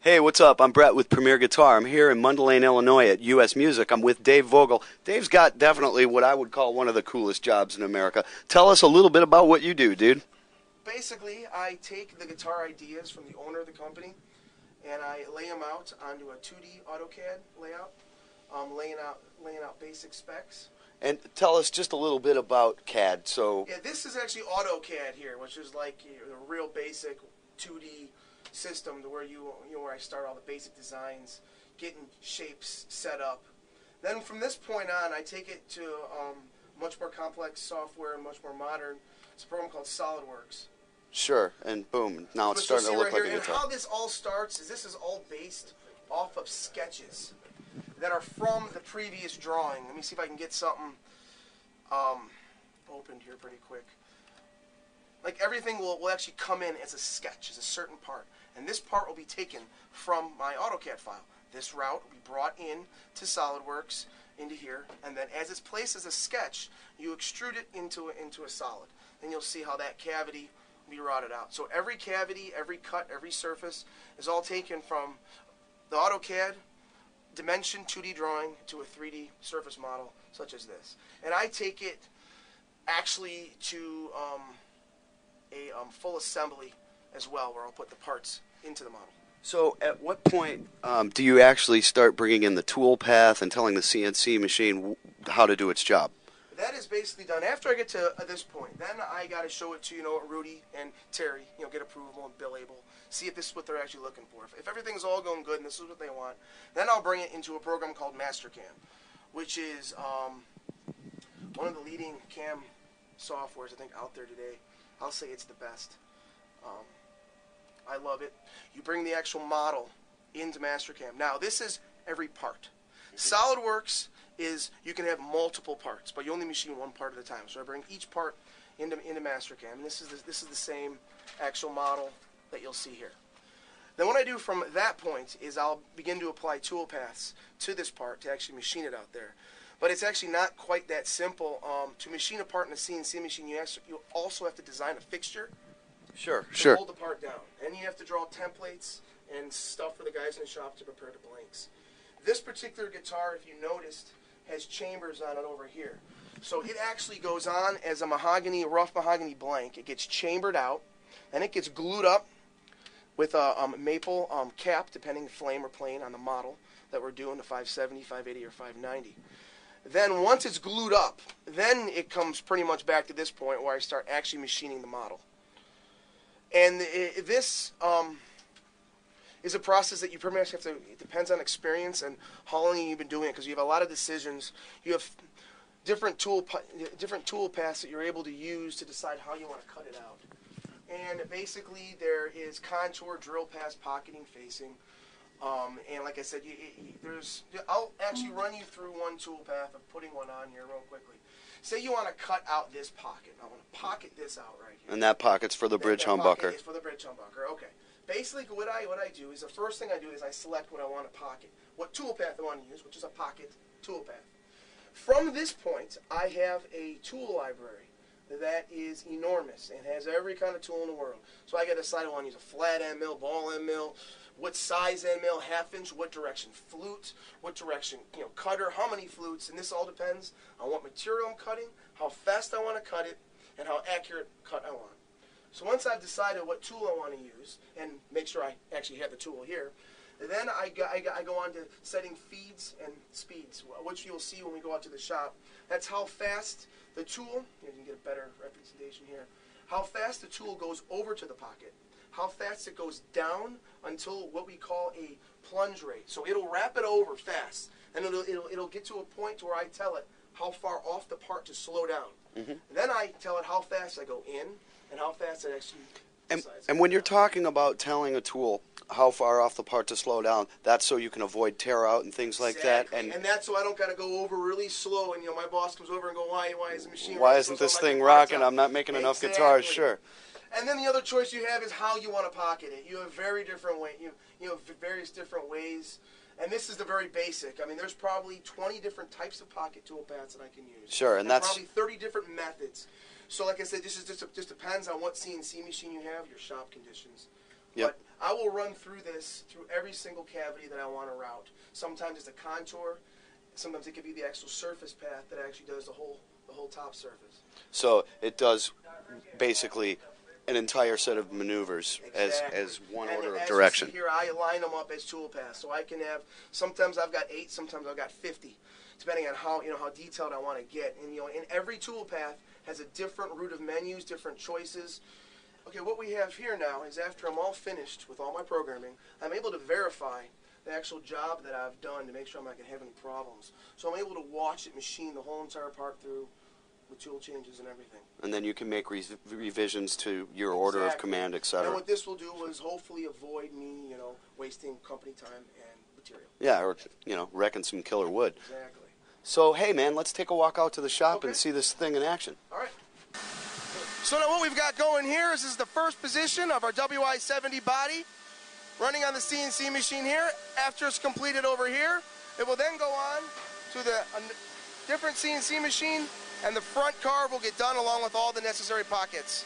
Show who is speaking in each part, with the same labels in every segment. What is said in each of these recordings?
Speaker 1: Hey, what's up? I'm Brett with Premier Guitar. I'm here in Mundelein, Illinois at US Music. I'm with Dave Vogel. Dave's got definitely what I would call one of the coolest jobs in America. Tell us a little bit about what you do, dude.
Speaker 2: Basically, I take the guitar ideas from the owner of the company and I lay them out onto a 2D AutoCAD layout, laying out basic specs.
Speaker 1: And tell us just a little bit about CAD.
Speaker 2: Yeah, this is actually AutoCAD here, which is like a real basic 2D system to where where I start all the basic designs, getting shapes set up. Then from this point on, I take it to much more complex software and much more modern. It's a program called SolidWorks.
Speaker 1: Sure, and boom, now it's starting to look like a guitar.
Speaker 2: And how this all starts is this is all based off of sketches that are from the previous drawing. Let me see if I can get something opened here pretty quick. Like everything will actually come in as a sketch, as a certain part. And this part will be taken from my AutoCAD file. This route will be brought in to SolidWorks, into here, and then as it's placed as a sketch, you extrude it into a solid. And you'll see how that cavity will be routed out. So every cavity, every cut, every surface is all taken from the AutoCAD dimension 2D drawing to a 3D surface model such as this. And I take it actually to a full assembly as well, where I'll put the parts into the model.
Speaker 1: So at what point do you actually start bringing in the tool path and telling the CNC machine how to do its job?
Speaker 2: That is basically done after I get to this point. Then I got to show it to Rudy and Terry, get approval, and Bill Abel, see if this is what they're actually looking for. If everything's all going good and this is what they want, then I'll bring it into a program called Mastercam, which is one of the leading cam softwares I think out there today. I'll say it's the best. I love it. You bring the actual model into Mastercam. Now, this is every part. SolidWorks is you can have multiple parts, but you only machine one part at a time. So I bring each part into Mastercam, and this is the same actual model that you'll see here. Then what I do from that point is I'll begin to apply tool paths to this part to actually machine it out there. But it's actually not quite that simple. To machine a part in a CNC machine, you also have to design a fixture.
Speaker 1: Sure.
Speaker 2: Hold the part down. And you have to draw templates and stuff for the guys in the shop to prepare the blanks. This particular guitar, if you noticed, has chambers on it over here. So it actually goes on as a rough mahogany blank. It gets chambered out, and it gets glued up with a maple cap, depending flame or plane on the model that we're doing, the 570, 580, or 590. Then once it's glued up, then it comes pretty much back to this point where I start actually machining the model. And this is a process that you pretty much have to, it depends on experience and how long you've been doing it, because you have a lot of decisions. You have different tool paths that you're able to use to decide how you want to cut it out. And basically there is contour, drill pass, pocketing, facing. And like I said, I'll actually run you through one tool path of putting one on here real quickly. Say you want to cut out this pocket. I want to pocket this out right here.
Speaker 1: And that pocket's for the bridge humbucker.
Speaker 2: Pocket is for the bridge humbucker. Okay. Basically, what I do is the first thing I do is I select what I want to pocket, what tool path I want to use, which is a pocket tool path. From this point, I have a tool library that is enormous and has every kind of tool in the world. So I got to decide I want to use a flat end mill, ball end mill, what size end mill, half inch, what direction flute, what direction cutter, how many flutes, and this all depends on what material I'm cutting, how fast I want to cut it, and how accurate cut I want. So once I've decided what tool I want to use, and make sure I actually have the tool here, then I go on to setting feeds and speeds, which you'll see when we go out to the shop. That's how fast the tool, you can get a better representation here, how fast the tool goes over to the pocket, how fast it goes down until what we call a plunge rate. So it'll wrap it over fast, and it'll get to a point where I tell it how far off the part to slow down. Mm-hmm. Then I tell it how fast I go in and how fast it actually decides.
Speaker 1: And when you're talking about telling a tool how far off the part to slow down, that's so you can avoid tear out and things like that. And
Speaker 2: that's so I don't got to go over really slow, and my boss comes over and go, why is the machine?
Speaker 1: Why isn't this thing rocking? I'm not making enough guitars. Sure.
Speaker 2: And then the other choice you have is how you want to pocket it. You have very different way. You have various different ways And this is the very basic. I mean, there's probably 20 different types of pocket tool paths that I can use.
Speaker 1: Sure, and that's
Speaker 2: probably 30 different methods. So like I said, this is just depends on what CNC machine you have, your shop conditions.
Speaker 1: Yep.
Speaker 2: But I will run through this through every single cavity that I want to route. Sometimes it's a contour. Sometimes it could be the actual surface path that actually does the whole top surface.
Speaker 1: So it does basically an entire set of maneuvers
Speaker 2: Exactly.
Speaker 1: as one
Speaker 2: And
Speaker 1: order of
Speaker 2: as
Speaker 1: direction.
Speaker 2: You see here, I line them up as tool paths, so I can have. Sometimes I've got 8, sometimes I've got 50, depending on how detailed I want to get. And in every tool path has a different route of menus, different choices. Okay, what we have here now is after I'm all finished with all my programming, I'm able to verify the actual job that I've done to make sure I'm not going to have any problems. So I'm able to watch it machine the whole entire part through with tool changes and everything.
Speaker 1: And then you can make revisions to your order of command,
Speaker 2: And
Speaker 1: etc.
Speaker 2: what this will do is hopefully avoid me, wasting company time and material.
Speaker 1: Yeah, or wrecking some killer wood.
Speaker 2: Exactly.
Speaker 1: So hey, man, let's take a walk out to the shop
Speaker 2: Okay.
Speaker 1: and see this thing in action.
Speaker 2: All right. So now what we've got going here is this is the first position of our WI-70 body running on the CNC machine here. After it's completed over here, it will then go on to the different CNC machine, and the front carve will get done along with all the necessary pockets.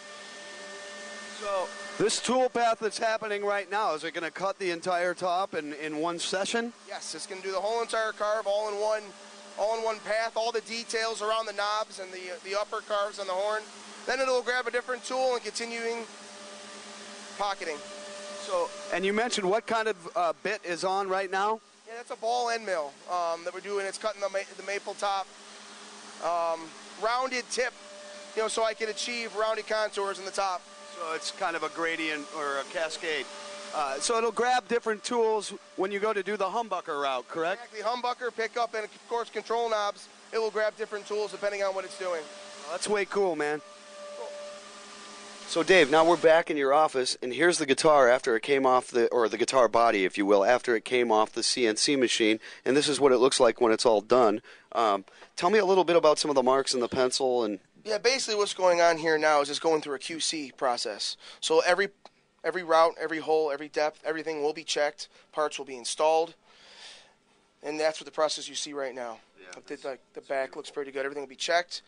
Speaker 1: So this tool path that's happening right now, is it going to cut the entire top in one session?
Speaker 2: Yes, it's going to do the whole entire carve all in one path, all the details around the knobs and the upper carves on the horn. Then it'll grab a different tool and continuing pocketing.
Speaker 1: So, and you mentioned what kind of bit is on right now?
Speaker 2: Yeah, that's a ball end mill that we're doing. It's cutting the maple top, rounded tip, so I can achieve rounded contours in the top.
Speaker 1: So it's kind of a gradient or a cascade. So it'll grab different tools when you go to do the humbucker route, correct?
Speaker 2: Exactly, humbucker, pickup, and of course control knobs. It will grab different tools depending on what it's doing.
Speaker 1: Well, that's way cool, man. So Dave, now we're back in your office, and here's the guitar after it came off or the guitar body, if you will, after it came off the CNC machine, and this is what it looks like when it's all done. Tell me a little bit about some of the marks in the pencil and.
Speaker 2: Yeah, basically what's going on here now is just going through a QC process. So every route, every hole, every depth, everything will be checked. Parts will be installed, and that's what the process you see right now. Yeah, the back looks pretty good. Everything will be checked.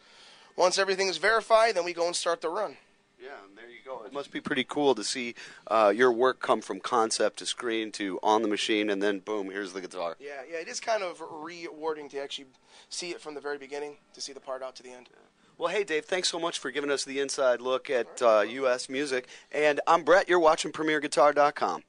Speaker 2: Once everything is verified, then we go and start the run.
Speaker 1: Yeah, and there you go. It must be pretty cool to see your work come from concept to screen to on the machine, and then boom, here's the guitar.
Speaker 2: Yeah, it is kind of rewarding to actually see it from the very beginning, to see the part out to the end.
Speaker 1: Yeah. Well, hey, Dave, thanks so much for giving us the inside look at U.S. music. And I'm Brett. You're watching PremierGuitar.com.